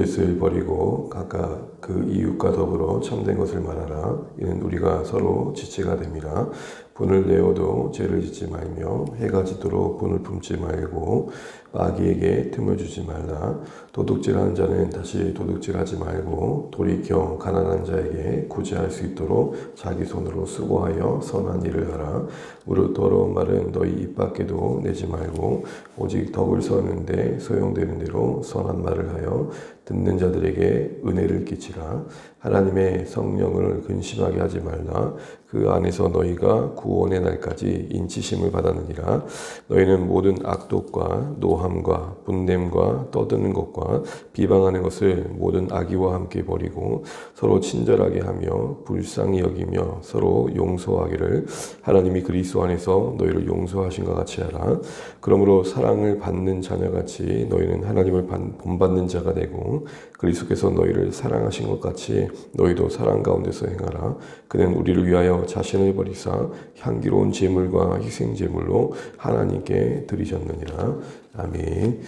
짓을 버리고 각각 그 이웃과 더불어 참된 것을 말하라. 이는 우리가 서로 지체가 됨이라. 분을 내어도 죄를 짓지 말며 해가 지도록 분을 품지 말고 마귀에게 틈을 주지 말라. 도둑질하는 자는 다시 도둑질하지 말고 돌이켜 가난한 자에게 구제할 수 있도록 자기 손으로 수고하여 선한 일을 하라. 무릇 더러운 말은 너희 입 밖에도 내지 말고 오직 덕을 서는데 소용되는 대로 선한 말을 하여 듣는 자들에게 은혜를 끼치라. 하나님의 성령을 근심하게 하지 말라. 그 안에서 너희가 구원의 날까지 인치심을 받았느니라. 너희는 모든 악독과 노함과 분냄과 떠드는 것과 비방하는 것을 모든 악의와 함께 버리고 서로 친절하게 하며 불쌍히 여기며 서로 용서하기를 하나님이 그리스도 안에서 너희를 용서하신 것 같이 하라. 그러므로 사랑을 받는 자녀같이 너희는 하나님을 본받는 자가 되고 그리스도께서 너희를 사랑하신 것 같이 너희도 사랑 가운데서 행하라. 그는 우리를 위하여 자신을 버리사 향기로운 제물과 희생 제물로 하나님께 드리셨느니라. 아멘.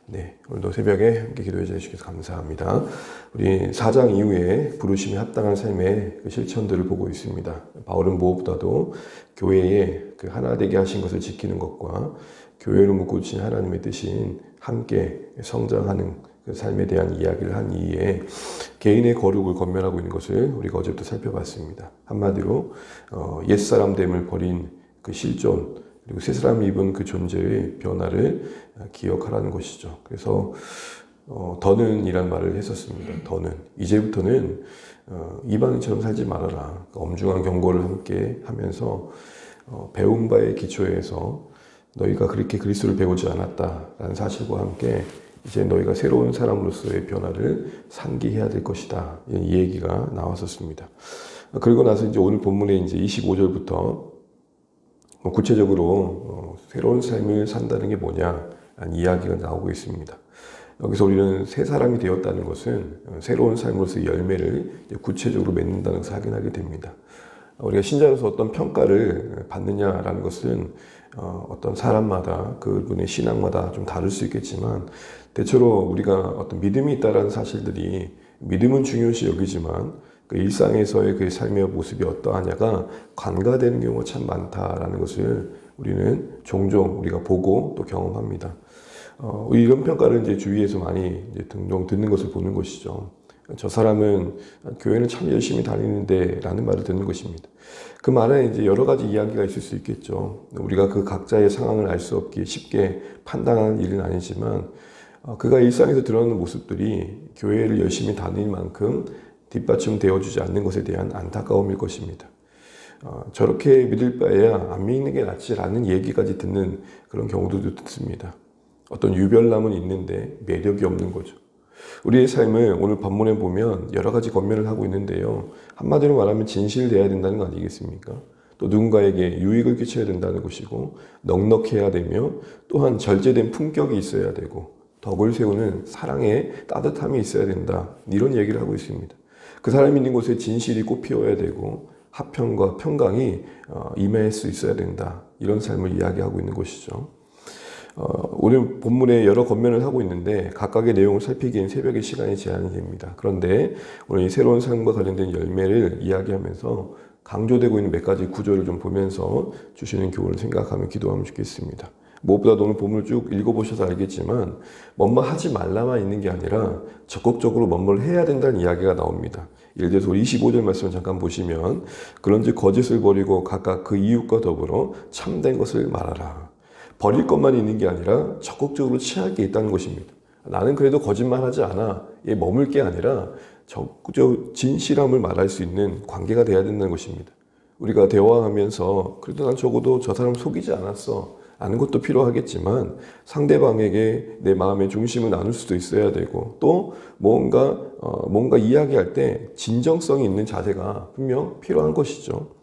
네, 오늘도 새벽에 함께 기도해 주셔서 감사합니다. 우리 4장 이후에 부르심에 합당한 삶의 그 실천들을 보고 있습니다. 바울은 무엇보다도 교회에 그 하나 되게 하신 것을 지키는 것과 교회를 묶으신 하나님의 뜻인 함께 성장하는 그 삶에 대한 이야기를 한 이후에 개인의 거룩을 권면하고 있는 것을 우리가 어제부터 살펴봤습니다. 한마디로 옛사람됨을 버린 그 실존 그리고 새 사람이 입은 그 존재의 변화를 기억하라는 것이죠. 그래서 더는 이란 말을 했었습니다. 더는 이제부터는 이방인처럼 살지 말아라. 엄중한 경고를 함께 하면서 배운 바의 기초에서 너희가 그렇게 그리스도를 배우지 않았다라는 사실과 함께 이제 너희가 새로운 사람으로서의 변화를 상기해야 될 것이다. 이 얘기가 나왔었습니다. 그리고 나서 이제 오늘 본문에 이제 25절부터 구체적으로 새로운 삶을 산다는 게 뭐냐 이야기가 나오고 있습니다. 여기서 우리는 새 사람이 되었다는 것은 새로운 삶으로서의 열매를 구체적으로 맺는다는 것을 확인하게 됩니다. 우리가 신자로서 어떤 평가를 받느냐라는 것은 어떤 사람마다 그분의 신앙마다 좀 다를 수 있겠지만 대체로 우리가 어떤 믿음이 있다는 사실들이 믿음은 중요시 여기지만 그 일상에서의 그 삶의 모습이 어떠하냐가 관가되는 경우가 참 많다라는 것을 우리는 종종 우리가 보고 또 경험합니다. 이런 평가를 이제 주위에서 많이 이제 등등 듣는 것을 보는 것이죠. 저 사람은 교회는 참 열심히 다니는데 라는 말을 듣는 것입니다. 그 말에 이제 여러 가지 이야기가 있을 수 있겠죠. 우리가 그 각자의 상황을 알 수 없기에 쉽게 판단하는 일은 아니지만 그가 일상에서 드러나는 모습들이 교회를 열심히 다니는 만큼 뒷받침 되어주지 않는 것에 대한 안타까움일 것입니다. 저렇게 믿을 바에야 안 믿는 게 낫지라는 얘기까지 듣는 그런 경우도 듣습니다. 어떤 유별남은 있는데 매력이 없는 거죠. 우리의 삶을 오늘 본문에 보면 여러 가지 권면을 하고 있는데요. 한마디로 말하면 진실되어야 된다는 거 아니겠습니까? 또 누군가에게 유익을 끼쳐야 된다는 것이고 넉넉해야 되며 또한 절제된 품격이 있어야 되고 덕을 세우는 사랑의 따뜻함이 있어야 된다. 이런 얘기를 하고 있습니다. 그 사람이 있는 곳에 진실이 꽃피어야 되고 화평과 평강이 임할 수 있어야 된다. 이런 삶을 이야기하고 있는 것이죠. 오늘 본문에 여러 권면을 하고 있는데 각각의 내용을 살피기엔 새벽의 시간이 제한이 됩니다. 그런데 오늘 이 새로운 삶과 관련된 열매를 이야기하면서 강조되고 있는 몇 가지 구절을 좀 보면서 주시는 교훈을 생각하며 기도하면 좋겠습니다. 무엇보다 오늘 본문을 쭉 읽어보셔서 알겠지만 뭐뭐 하지 말라만 있는 게 아니라 적극적으로 뭐뭐를 해야 된다는 이야기가 나옵니다. 예를 들어서 25절 말씀을 잠깐 보시면 그런즉 거짓을 버리고 각각 그 이웃과 더불어 참된 것을 말하라. 버릴 것만 있는 게 아니라 적극적으로 취할 게 있다는 것입니다. 나는 그래도 거짓말하지 않아. 에 머물 게 아니라 적극적으로 진실함을 말할 수 있는 관계가 돼야 된다는 것입니다. 우리가 대화하면서 그래도 난 적어도 저 사람 속이지 않았어. 아는 것도 필요하겠지만 상대방에게 내 마음의 중심을 나눌 수도 있어야 되고 또 뭔가 이야기할 때 진정성이 있는 자세가 분명 필요한 것이죠.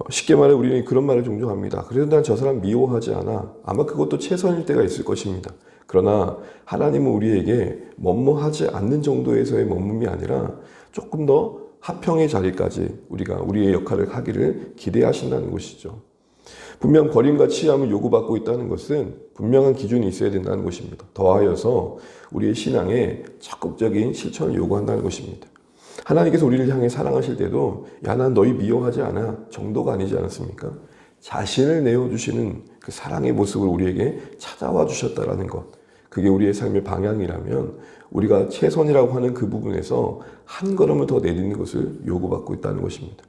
쉽게 말해 우리는 그런 말을 종종 합니다. 그래도 난 저 사람 미워하지 않아. 아마 그것도 최선일 때가 있을 것입니다. 그러나 하나님은 우리에게 뭐뭐하지 않는 정도에서의 머뭄이 아니라 조금 더 화평의 자리까지 우리가 우리의 역할을 하기를 기대하신다는 것이죠. 분명 버림과 취함을 요구받고 있다는 것은 분명한 기준이 있어야 된다는 것입니다. 더하여서 우리의 신앙에 적극적인 실천을 요구한다는 것입니다. 하나님께서 우리를 향해 사랑하실 때도 야, 난 너희 미워하지 않아 정도가 아니지 않았습니까? 자신을 내어주시는 그 사랑의 모습을 우리에게 찾아와 주셨다라는 것, 그게 우리의 삶의 방향이라면 우리가 최선이라고 하는 그 부분에서 한 걸음을 더 내딛는 것을 요구받고 있다는 것입니다.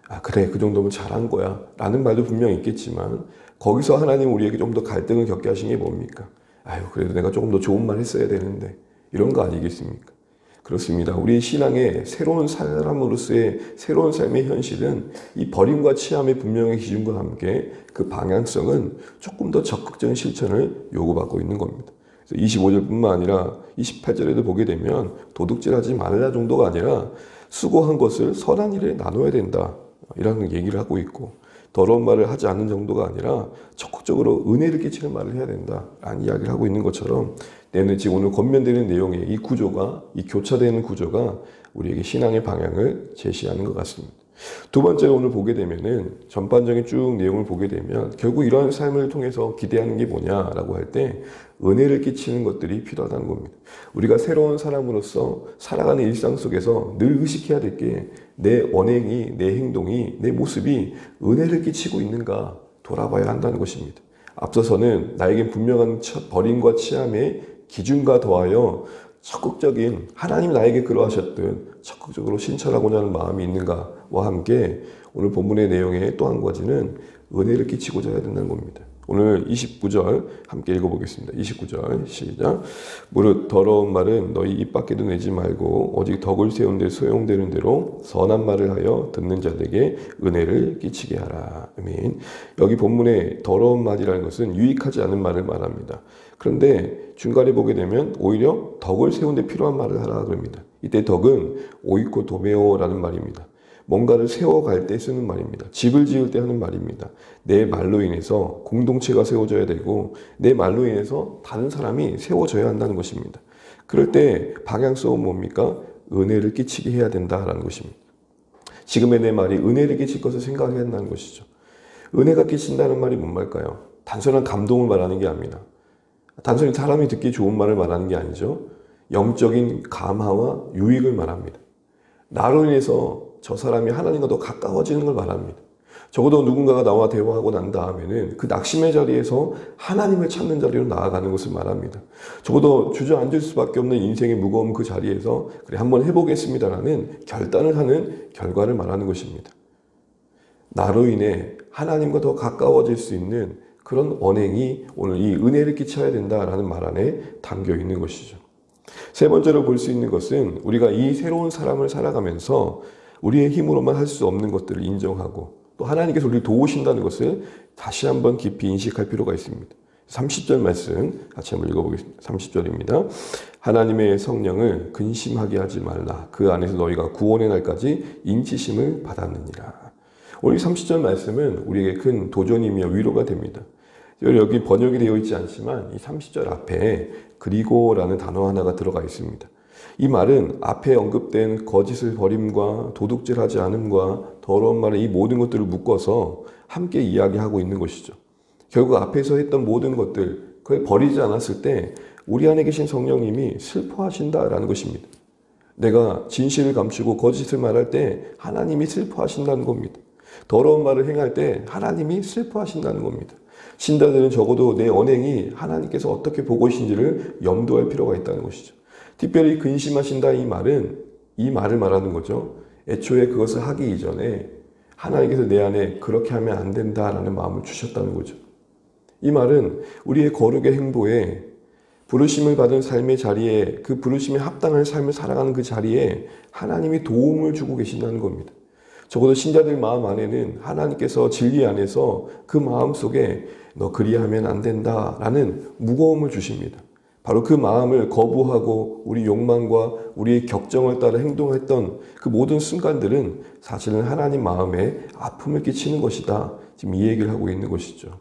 아, 그래, 그 정도면 잘한 거야 라는 말도 분명히 있겠지만 거기서 하나님 우리에게 좀 더 갈등을 겪게 하신 게 뭡니까? 아유, 그래도 내가 조금 더 좋은 말 했어야 되는데, 이런 거 아니겠습니까? 그렇습니다. 우리 신앙의 새로운 사람으로서의 새로운 삶의 현실은 이 버림과 취함의 분명한 기준과 함께 그 방향성은 조금 더 적극적인 실천을 요구받고 있는 겁니다. 25절뿐만 아니라 28절에도 보게 되면 도둑질하지 말라 정도가 아니라 수고한 것을 선한 일에 나눠야 된다, 이라는 얘기를 하고 있고, 더러운 말을 하지 않는 정도가 아니라 적극적으로 은혜를 끼치는 말을 해야 된다라는 이야기를 하고 있는 것처럼, 내는 지금 오늘 권면되는 내용의 이 구조가, 이 교차되는 구조가 우리에게 신앙의 방향을 제시하는 것 같습니다. 두 번째로 오늘 보게 되면은 전반적인 쭉 내용을 보게 되면 결국 이러한 삶을 통해서 기대하는 게 뭐냐라고 할 때 은혜를 끼치는 것들이 필요하다는 겁니다. 우리가 새로운 사람으로서 살아가는 일상 속에서 늘 의식해야 될 게 내 언행이, 내 행동이, 내 모습이 은혜를 끼치고 있는가 돌아봐야 한다는 것입니다. 앞서서는 나에겐 분명한 버림과 취함의 기준과 더하여 적극적인, 하나님이 나에게 그러하셨든 적극적으로 신철하고자 하는 마음이 있는가와 함께 오늘 본문의 내용의 또 한 가지는 은혜를 끼치고자 해야 된다는 겁니다. 오늘 29절 함께 읽어보겠습니다. 29절 시작. 무릇 더러운 말은 너희 입 밖에도 내지 말고 오직 덕을 세운 데 소용되는 대로 선한 말을 하여 듣는 자들에게 은혜를 끼치게 하라. 아멘. 여기 본문에 더러운 말이라는 것은 유익하지 않은 말을 말합니다. 그런데 중간에 보게 되면 오히려 덕을 세운 데 필요한 말을 하라 그럽니다. 이때 덕은 오이코 도메오라는 말입니다. 뭔가를 세워갈 때 쓰는 말입니다. 집을 지을 때 하는 말입니다. 내 말로 인해서 공동체가 세워져야 되고 내 말로 인해서 다른 사람이 세워져야 한다는 것입니다. 그럴 때 방향성은 뭡니까? 은혜를 끼치게 해야 된다라는 것입니다. 지금의 내 말이 은혜를 끼칠 것을 생각해야 한다는 것이죠. 은혜가 끼친다는 말이 뭔 말일까요? 단순한 감동을 말하는 게 아닙니다. 단순히 사람이 듣기 좋은 말을 말하는 게 아니죠. 영적인 감화와 유익을 말합니다. 나로 인해서 저 사람이 하나님과 더 가까워지는 걸 말합니다. 적어도 누군가가 나와 대화하고 난 다음에는 그 낙심의 자리에서 하나님을 찾는 자리로 나아가는 것을 말합니다. 적어도 주저앉을 수밖에 없는 인생의 무거운 그 자리에서 그래 한번 해보겠습니다라는 결단을 하는 결과를 말하는 것입니다. 나로 인해 하나님과 더 가까워질 수 있는 그런 언행이 오늘 이 은혜를 끼쳐야 된다라는 말 안에 담겨 있는 것이죠. 세 번째로 볼 수 있는 것은 우리가 이 새로운 사람을 살아가면서 우리의 힘으로만 할 수 없는 것들을 인정하고 또 하나님께서 우리를 도우신다는 것을 다시 한번 깊이 인식할 필요가 있습니다. 30절 말씀 같이 한번 읽어보겠습니다. 30절입니다. 하나님의 성령을 근심하게 하지 말라. 그 안에서 너희가 구원의 날까지 인치심을 받았느니라. 오늘 30절 말씀은 우리에게 큰 도전이며 위로가 됩니다. 여기 번역이 되어 있지 않지만 이 30절 앞에 그리고라는 단어 하나가 들어가 있습니다. 이 말은 앞에 언급된 거짓을 버림과 도둑질하지 않음과 더러운 말의 이 모든 것들을 묶어서 함께 이야기하고 있는 것이죠. 결국 앞에서 했던 모든 것들, 그걸 버리지 않았을 때 우리 안에 계신 성령님이 슬퍼하신다라는 것입니다. 내가 진실을 감추고 거짓을 말할 때 하나님이 슬퍼하신다는 겁니다. 더러운 말을 행할 때 하나님이 슬퍼하신다는 겁니다. 신자들은 적어도 내 언행이 하나님께서 어떻게 보고 계신지를 염두할 필요가 있다는 것이죠. 특별히 근심하신다 이 말을 말하는 거죠. 애초에 그것을 하기 이전에 하나님께서 내 안에 그렇게 하면 안 된다라는 마음을 주셨다는 거죠. 이 말은 우리의 거룩의 행보에 부르심을 받은 삶의 자리에 그 부르심에 합당한 삶을 살아가는 그 자리에 하나님이 도움을 주고 계신다는 겁니다. 적어도 신자들 마음 안에는 하나님께서 진리 안에서 그 마음 속에 너 그리하면 안 된다라는 무거움을 주십니다. 바로 그 마음을 거부하고 우리 욕망과 우리의 격정을 따라 행동했던 그 모든 순간들은 사실은 하나님 마음에 아픔을 끼치는 것이다. 지금 이 얘기를 하고 있는 것이죠.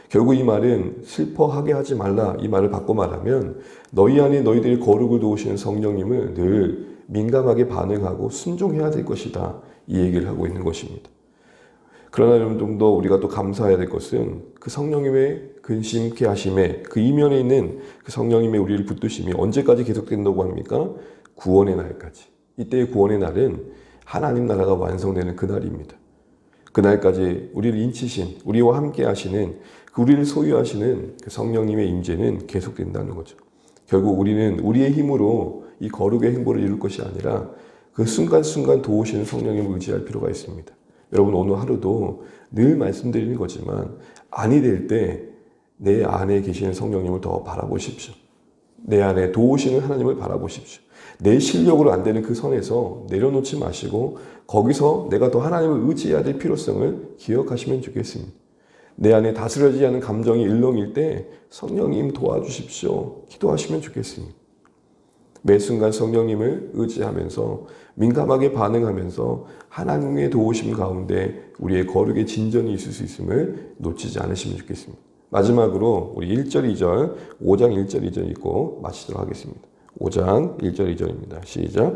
결국 이 말은 슬퍼하게 하지 말라. 이 말을 바꿔 말하면 너희 안에 너희들의 거룩을 도우시는 성령님을 늘 민감하게 반응하고 순종해야 될 것이다. 이 얘기를 하고 있는 것입니다. 그러나 좀 더 우리가 또 감사해야 될 것은 그 성령님의 근심케 하심에 그 이면에 있는 그 성령님의 우리를 붙드심이 언제까지 계속된다고 합니까? 구원의 날까지. 이때의 구원의 날은 하나님 나라가 완성되는 그날입니다. 그날까지 우리를 인치신, 우리와 함께 하시는, 우리를 소유하시는 그 성령님의 임재는 계속된다는 거죠. 결국 우리는 우리의 힘으로 이 거룩의 행보를 이룰 것이 아니라 그 순간순간 도우시는 성령님을 의지할 필요가 있습니다. 여러분 오늘 하루도 늘 말씀드리는 거지만 아니 될 때 내 안에 계시는 성령님을 더 바라보십시오. 내 안에 도우시는 하나님을 바라보십시오. 내 실력으로 안 되는 그 선에서 내려놓지 마시고 거기서 내가 더 하나님을 의지해야 될 필요성을 기억하시면 좋겠습니다. 내 안에 다스려지지 않은 감정이 일렁일 때 성령님 도와주십시오. 기도하시면 좋겠습니다. 매 순간 성령님을 의지하면서 민감하게 반응하면서 하나님의 도우심 가운데 우리의 거룩의 진전이 있을 수 있음을 놓치지 않으시면 좋겠습니다. 마지막으로 우리 1절, 2절, 5장 1절, 2절 읽고 마치도록 하겠습니다. 5장 1절, 2절입니다. 시작.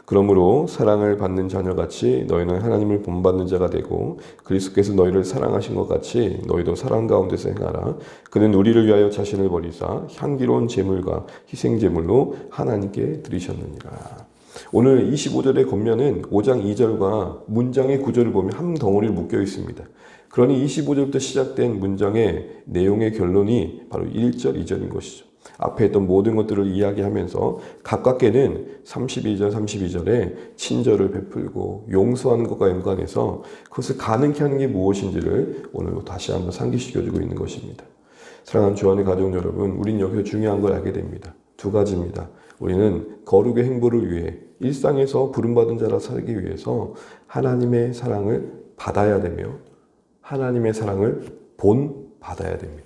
그러므로 사랑을 받는 자녀같이 너희는 하나님을 본받는 자가 되고 그리스도께서 너희를 사랑하신 것 같이 너희도 사랑 가운데서 행하라. 그는 우리를 위하여 자신을 버리사 향기로운 제물과 희생제물로 하나님께 드리셨느니라. 오늘 25절의 겉면은 5장 2절과 문장의 구절을 보면 한 덩어리를 묶여 있습니다. 그러니 25절부터 시작된 문장의 내용의 결론이 바로 1절, 2절인 것이죠. 앞에 했던 모든 것들을 이야기하면서 가깝게는 31절, 32절에 친절을 베풀고 용서하는 것과 연관해서 그것을 가능케 하는 게 무엇인지를 오늘 다시 한번 상기시켜주고 있는 것입니다. 사랑하는 주안의 가족 여러분, 우린 여기서 중요한 걸 알게 됩니다. 두 가지입니다. 우리는 거룩의 행보를 위해 일상에서 부름받은 자라 살기 위해서 하나님의 사랑을 받아야 되며 하나님의 사랑을 본받아야 됩니다.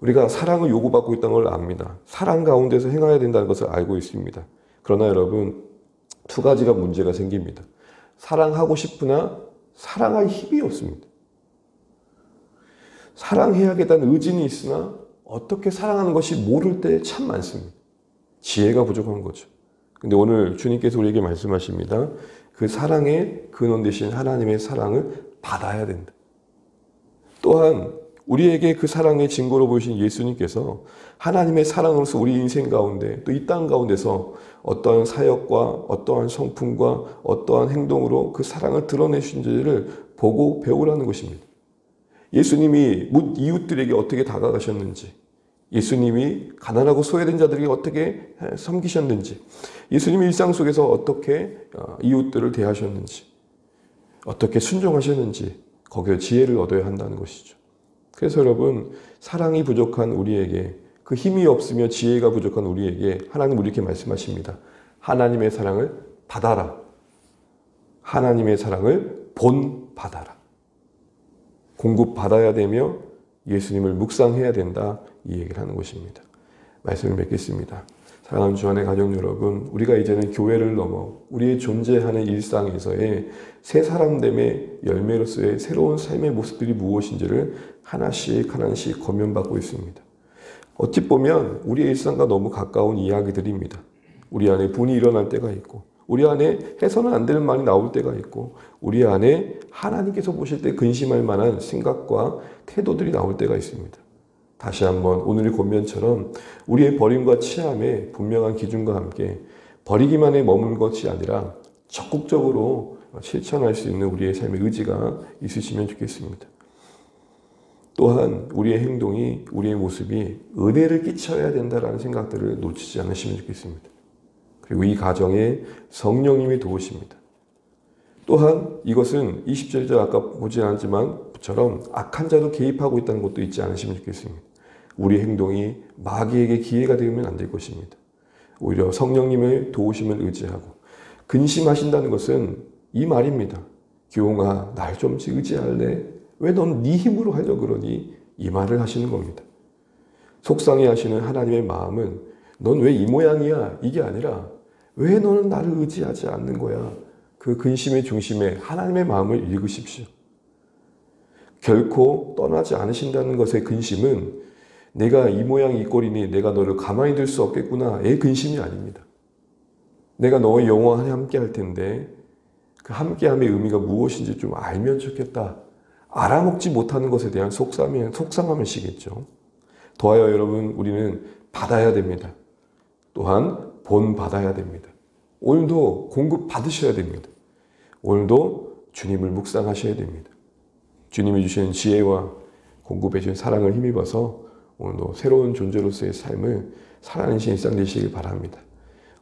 우리가 사랑을 요구받고 있다는 걸 압니다. 사랑 가운데서 행해야 된다는 것을 알고 있습니다. 그러나 여러분, 두 가지가 문제가 생깁니다. 사랑하고 싶으나 사랑할 힘이 없습니다. 사랑해야겠다는 의지는 있으나 어떻게 사랑하는 것이 모를 때 참 많습니다. 지혜가 부족한 거죠. 근데 오늘 주님께서 우리에게 말씀하십니다. 그 사랑의 근원 되신 하나님의 사랑을 받아야 된다. 또한 우리에게 그 사랑의 증거로 보이신 예수님께서 하나님의 사랑으로서 우리 인생 가운데 또 이 땅 가운데서 어떠한 사역과 어떠한 성품과 어떠한 행동으로 그 사랑을 드러내신지를 보고 배우라는 것입니다. 예수님이 이웃들에게 어떻게 다가가셨는지, 예수님이 가난하고 소외된 자들에게 어떻게 섬기셨는지, 예수님의 일상 속에서 어떻게 이웃들을 대하셨는지, 어떻게 순종하셨는지 거기에 지혜를 얻어야 한다는 것이죠. 그래서 여러분, 사랑이 부족한 우리에게, 그 힘이 없으며 지혜가 부족한 우리에게 하나님 우리에게 말씀하십니다. 하나님의 사랑을 받아라. 하나님의 사랑을 본받아라. 공급받아야 되며 예수님을 묵상해야 된다. 이 얘기를 하는 것입니다. 말씀을 맺겠습니다. 사랑하는 주안의 가족 여러분, 우리가 이제는 교회를 넘어 우리의 존재하는 일상에서의 새 사람됨의 열매로서의 새로운 삶의 모습들이 무엇인지를 하나씩 하나씩 권면받고 있습니다. 어찌 보면 우리의 일상과 너무 가까운 이야기들입니다. 우리 안에 분이 일어날 때가 있고, 우리 안에 해서는 안 되는 말이 나올 때가 있고, 우리 안에 하나님께서 보실 때 근심할 만한 생각과 태도들이 나올 때가 있습니다. 다시 한번 오늘의 권면처럼 우리의 버림과 취함의 분명한 기준과 함께 버리기만에 머무는 것이 아니라 적극적으로 실천할 수 있는 우리의 삶의 의지가 있으시면 좋겠습니다. 또한 우리의 행동이, 우리의 모습이 은혜를 끼쳐야 된다는 생각들을 놓치지 않으시면 좋겠습니다. 그리고 이 가정에 성령님이 도우십니다. 또한 이것은 20절에 아까 보지 않았지만 처럼 악한 자도 개입하고 있다는 것도 잊지 않으시면 좋겠습니다. 우리 행동이 마귀에게 기회가 되면 안 될 것입니다. 오히려 성령님의 도우심을 의지하고 근심하신다는 것은 이 말입니다. 기용아, 날 좀 의지할래? 왜 넌 네 힘으로 하려고 그러니? 이 말을 하시는 겁니다. 속상해 하시는 하나님의 마음은 넌 왜 이 모양이야? 이게 아니라 왜 너는 나를 의지하지 않는 거야? 그 근심의 중심에 하나님의 마음을 읽으십시오. 결코 떠나지 않으신다는 것의 근심은 내가 이 모양 이 꼴이니 내가 너를 가만히 둘 수 없겠구나의 근심이 아닙니다. 내가 너와 영원히 함께 할 텐데 그 함께함의 의미가 무엇인지 좀 알면 좋겠다. 알아먹지 못하는 것에 대한 속상함을 시겠죠. 더하여 여러분, 우리는 받아야 됩니다. 또한 본받아야 됩니다. 오늘도 공급 받으셔야 됩니다. 오늘도 주님을 묵상하셔야 됩니다. 주님이 주시는 지혜와 공급해 주신 사랑을 힘입어서 오늘도 새로운 존재로서의 삶을 살아내는 일상 되시길 바랍니다.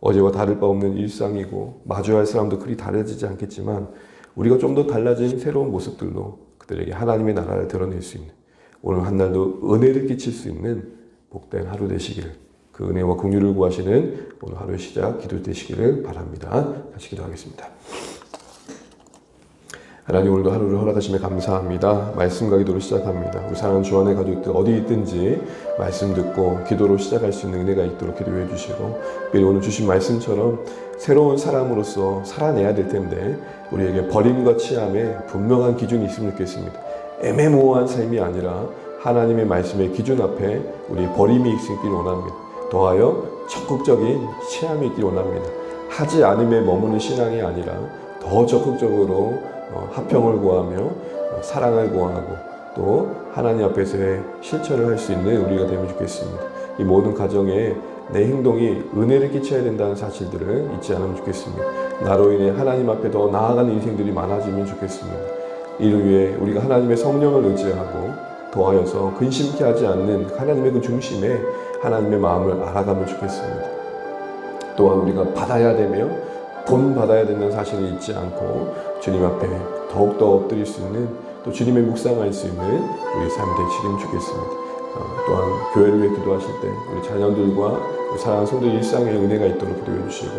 어제와 다를 바 없는 일상이고 마주할 사람도 그리 다르지 않겠지만 우리가 좀 더 달라진 새로운 모습들로 그들에게 하나님의 나라를 드러낼 수 있는, 오늘 한 날도 은혜를 끼칠 수 있는 복된 하루 되시기를, 그 은혜와 긍휼을 구하시는 오늘 하루의 시작 기도 되시기를 바랍니다. 같이 기도하겠습니다. 하나님, 오늘도 하루를 허락하심에 감사합니다. 말씀과 기도로 시작합니다. 우리 사랑하는 주 안의 가족들 어디 있든지 말씀 듣고 기도로 시작할 수 있는 은혜가 있도록 기도해 주시고, 특별히 오늘 주신 말씀처럼 새로운 사람으로서 살아내야 될 텐데 우리에게 버림과 취함에 분명한 기준이 있으면 좋겠습니다. 애매모호한 삶이 아니라 하나님의 말씀의 기준 앞에 우리 버림이 있기를 원합니다. 더하여 적극적인 취함이 있기를 원합니다. 하지 않음에 머무는 신앙이 아니라 더 적극적으로 화평을 구하며 사랑을 구하고 또 하나님 앞에서의 실천을 할 수 있는 우리가 되면 좋겠습니다. 이 모든 가정에 내 행동이 은혜를 끼쳐야 된다는 사실들을 잊지 않으면 좋겠습니다. 나로 인해 하나님 앞에 더 나아가는 인생들이 많아지면 좋겠습니다. 이를 위해 우리가 하나님의 성령을 의지하고 더하여서 근심케 하지 않는 하나님의 그 중심에 하나님의 마음을 알아가면 좋겠습니다. 또한 우리가 받아야 되며 본받아야 된다는 사실을 잊지 않고 주님 앞에 더욱더 엎드릴 수 있는, 또 주님의 묵상할 수 있는 우리 삶이 되시기를 좋겠습니다. 또한 교회를 위해 기도하실 때 우리 자녀들과 우리 사랑하는 성도의 일상에 은혜가 있도록 기도해 주시고,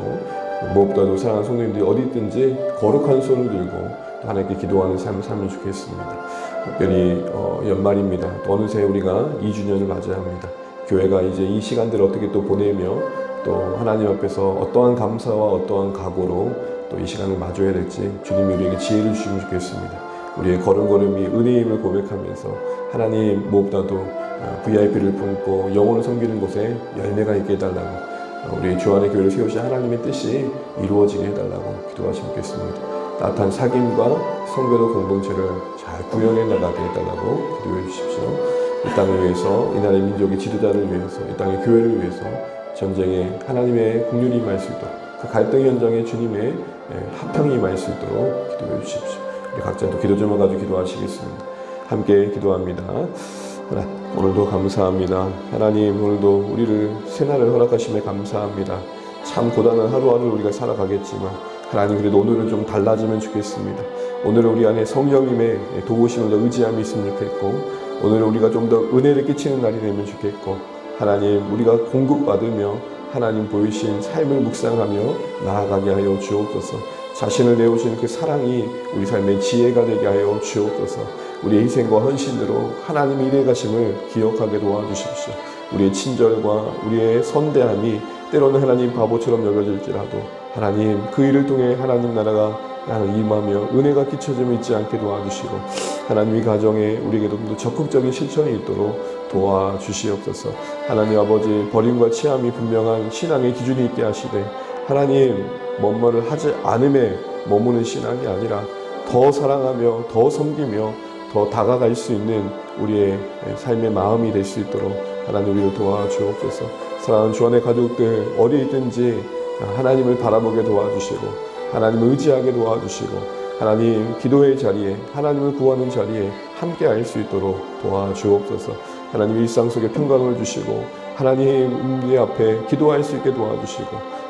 무엇보다도 사랑하는 성도님들이 어디 있든지 거룩한 손을 들고 또 하나님께 기도하는 삶을 살면 좋겠습니다. 특별히 연말입니다. 또 어느새 우리가 2주년을 맞이합니다. 교회가 이제 이 시간들을 어떻게 또 보내며 또 하나님 앞에서 어떠한 감사와 어떠한 각오로 또 이 시간을 마주해야 될지 주님이 우리에게 지혜를 주시면 좋겠습니다. 우리의 걸음걸음이 은혜임을 고백하면서 하나님, 무엇보다도 VIP를 품고 영혼을 섬기는 곳에 열매가 있게 해달라고, 우리 주 안의 교회를 세우신 하나님의 뜻이 이루어지게 해달라고 기도하시면 좋겠습니다. 따뜻한 사귐과 성교도 공동체를 잘 구현해 나가게 해달라고 기도해 주십시오. 이 땅을 위해서, 이 나라의 민족의 지도자를 위해서, 이 땅의 교회를 위해서 전쟁에 하나님의 긍휼이 임할 수 있도록, 그 갈등 현장에 주님의 화평이 임할 수 있도록 기도해 주십시오. 우리 각자도 기도 제목 가지고 기도하시겠습니다. 함께 기도합니다. 오늘도 감사합니다. 하나님, 오늘도 우리를 새날을 허락하심에 감사합니다. 참 고단한 하루하루 우리가 살아가겠지만 하나님, 그래도 오늘은 좀 달라지면 좋겠습니다. 오늘은 우리 안에 성령님의 도우심을 더 의지함이 있으면 좋겠고, 오늘은 우리가 좀 더 은혜를 끼치는 날이 되면 좋겠고, 하나님, 우리가 공급받으며 하나님 보이신 삶을 묵상하며 나아가게 하여 주옵소서. 자신을 내오신 그 사랑이 우리 삶의 지혜가 되게 하여 주옵소서. 우리의 희생과 헌신으로 하나님의 일해 가심을 기억하게 도와주십시오. 우리의 친절과 우리의 선대함이 때로는 하나님 바보처럼 여겨질지라도 하나님, 그 일을 통해 하나님 나라가 임하며 은혜가 끼쳐짐을 잊지 않게 도와주시고, 하나님 이 가정에 우리에게도 더 적극적인 실천이 있도록 도와주시옵소서. 하나님 아버지, 버림과 취함이 분명한 신앙의 기준이 있게 하시되 하나님, 뭔말을 하지 않음에 머무는 신앙이 아니라 더 사랑하며 더 섬기며 더 다가갈 수 있는 우리의 삶의 마음이 될 수 있도록 하나님 우리를 도와주옵소서. 사랑하는 주 안의 가족들 어디 있든지 하나님을 바라보게 도와주시고 하나님을 의지하게 도와주시고, 하나님 기도의 자리에, 하나님을 구하는 자리에 함께 할 수 있도록 도와주옵소서. 하나님 일상 속에 평강을 주시고 하나님 은혜 앞에 기도할 수 있게 도와주시고,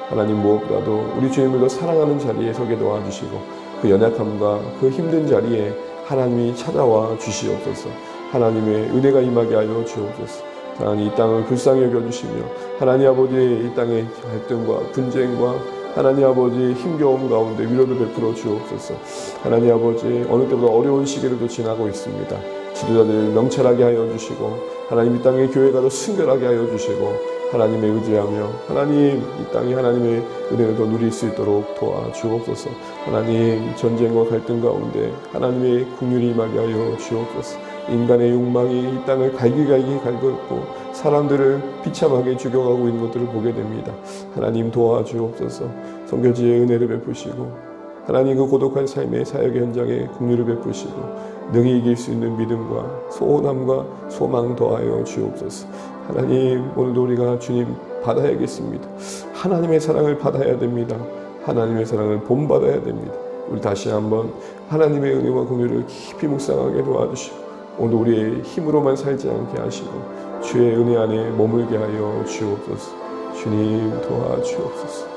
하나님 무엇보다도 우리 주님을 더 사랑하는 자리에 서게 도와주시고, 그 연약함과 그 힘든 자리에 하나님이 찾아와 주시옵소서. 하나님의 은혜가 임하게 하여 주옵소서. 하나님 이 땅을 불쌍히 여겨주시며 하나님 아버지, 이 땅의 갈등과 분쟁과 하나님 아버지 힘겨움 가운데 위로를 베풀어 주옵소서. 하나님 아버지, 어느 때보다 어려운 시기를 또 지나고 있습니다. 지도자들 명철하게 하여 주시고 하나님 이 땅의 교회가 더 순결하게 하여 주시고 하나님의 의지하며 하나님 이 땅이 하나님의 은혜를 더 누릴 수 있도록 도와주옵소서. 하나님 전쟁과 갈등 가운데 하나님의 긍휼이 임하게 하여 주옵소서. 인간의 욕망이 이 땅을 갈기갈기 갈고 사람들을 비참하게 죽여가고 있는 것들을 보게 됩니다. 하나님 도와주옵소서. 선교지의 은혜를 베푸시고 하나님 그 고독한 삶의 사역의 현장에 긍휼을 베푸시고 능히 이길 수 있는 믿음과 소원함과 소망 더하여 주옵소서. 하나님, 오늘도 우리가 주님 받아야겠습니다. 하나님의 사랑을 받아야 됩니다. 하나님의 사랑을 본받아야 됩니다. 우리 다시 한번 하나님의 은혜와 긍휼을 깊이 묵상하게 도와주시고 오늘 우리의 힘으로만 살지 않게 하시고 주의 은혜 안에 머물게 하여 주옵소서. 주님 도와주옵소서.